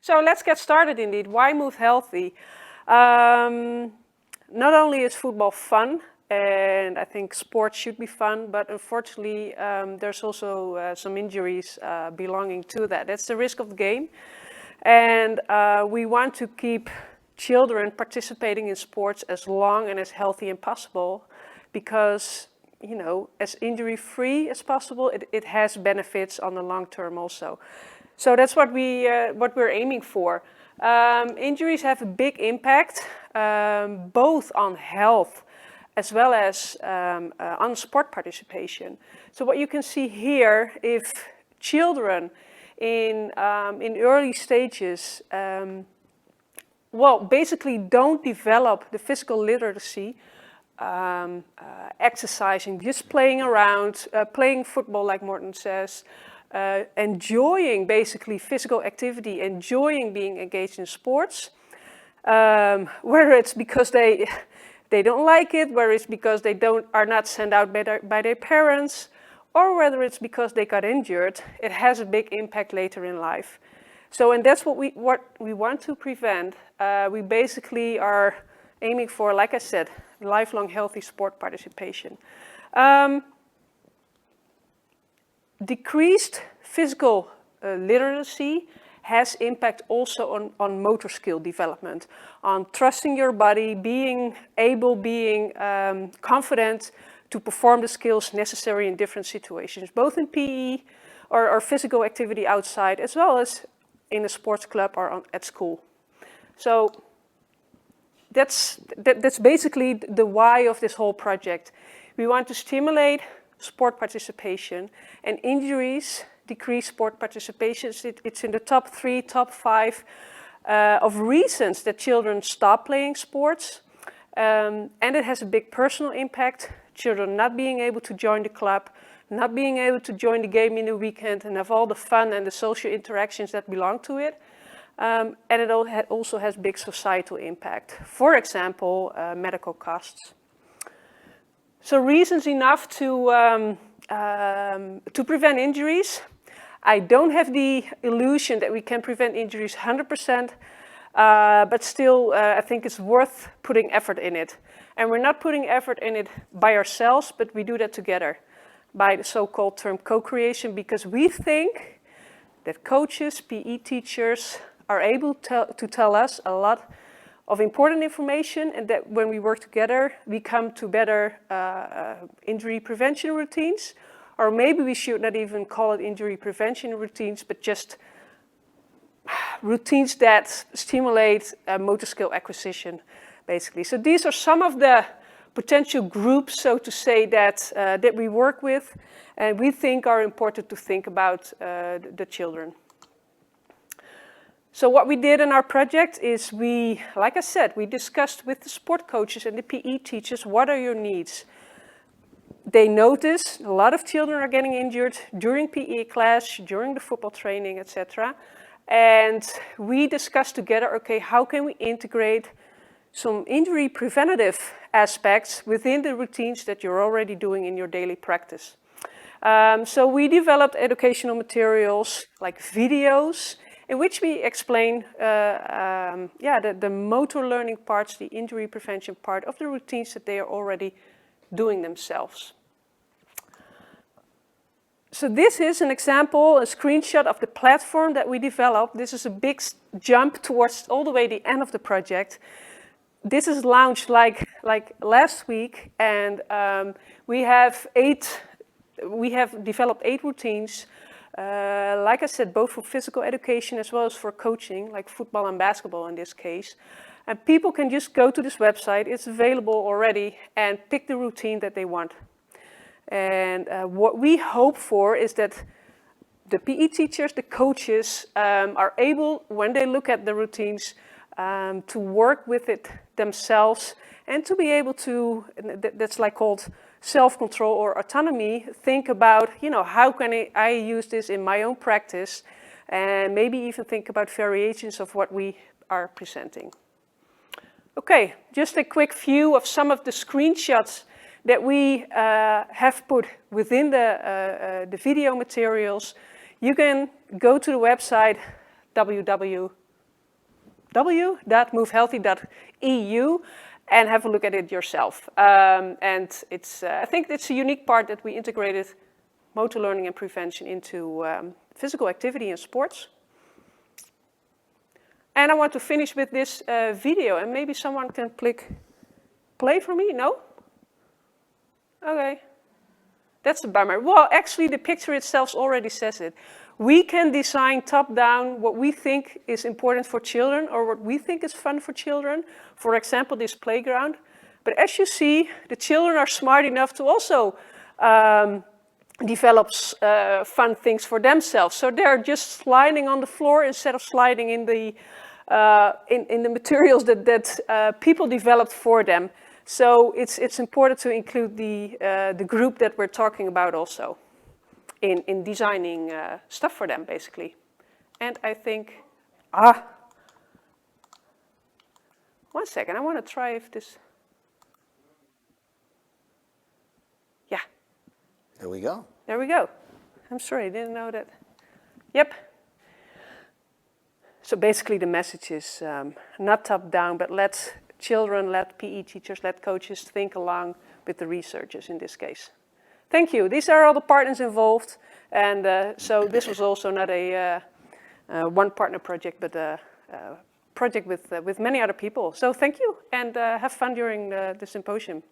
So let's get started indeed. Why move healthy? Not only is football fun, and I think sports should be fun, but unfortunately there's also some injuries belonging to that. That's the risk of the game. And we want to keep children participating in sports as long and as healthy as possible, because, you know, as injury-free as possible, it has benefits on the long term also. So that's what we're aiming for. Injuries have a big impact, both on health as well as on sport participation. So what you can see here, if children in early stages, basically don't develop the physical literacy, exercising, just playing around, playing football like Morten says, enjoying basically physical activity, enjoying being engaged in sports, whether it's because they don't like it, whether it's because they are not sent out by their parents, or whether it's because they got injured, it has a big impact later in life. So, and that's what we want to prevent. We basically are aiming for, like I said, lifelong healthy sport participation. Decreased physical literacy has impact also on motor skill development, on trusting your body, being confident to perform the skills necessary in different situations, both in PE or physical activity outside, as well as in a sports club or at school. So that's basically the why of this whole project. We want to stimulate sport participation, and injuries decrease sport participation. It's in the top 5 of reasons that children stop playing sports. And it has a big personal impact. Children not being able to join the club, not being able to join the game in the weekend and have all the fun and the social interactions that belong to it. And it also has big societal impact. For example, medical costs. So reasons enough to prevent injuries. I don't have the illusion that we can prevent injuries 100%, but still I think it's worth putting effort in it. And we're not putting effort in it by ourselves, but we do that together by the so-called term co-creation, because we think that coaches, PE teachers are able to tell us a lot of important information, and that when we work together, we come to better injury prevention routines, or maybe we should not even call it injury prevention routines, but just routines that stimulate motor skill acquisition, basically. So these are some of the potential groups, so to say, that we work with, and we think are important to think about the children. So what we did in our project is like I said, we discussed with the sport coaches and the PE teachers, what are your needs? They notice a lot of children are getting injured during PE class, during the football training, etc. And we discussed together, okay, how can we integrate some injury preventative aspects within the routines that you're already doing in your daily practice. So we developed educational materials like videos, in which we explain the motor learning parts, the injury prevention part of the routines that they are already doing themselves. So this is an example, a screenshot of the platform that we developed. This is a big jump towards all the way the end of the project. This is launched like last week, and we have developed 8 routines. Like I said, both for physical education as well as for coaching, like football and basketball in this case. And people can just go to this website, it's available already, and pick the routine that they want. And what we hope for is that the PE teachers, the coaches, are able, when they look at the routines, to work with it themselves and to be able to, that's like called self-control or autonomy, think about, you know, how can I use this in my own practice, and maybe even think about variations of what we are presenting. Okay, just a quick view of some of the screenshots that we have put within the video materials. You can go to the website www.movehealthy.eu and have a look at it yourself. And it's, I think it's a unique part that we integrated motor learning and prevention into physical activity and sports. And I want to finish with this video, and maybe someone can click play for me? No? Okay. That's a bummer. Well, actually, the picture itself already says it. We can design top-down what we think is important for children or what we think is fun for children. For example, this playground. But as you see, the children are smart enough to also develop fun things for themselves. So they're just sliding on the floor instead of sliding in the materials that people developed for them. So it's important to include the group that we're talking about also in designing stuff for them, basically. And I think, one second, I want to try if this, yeah. There we go. There we go. I'm sorry, I didn't know that. Yep. So basically the message is not top-down, but let children, let PE teachers, let coaches think along with the researchers in this case. Thank you. These are all the partners involved. And so this was also not a one partner project, but a project with many other people. So thank you, and have fun during the symposium.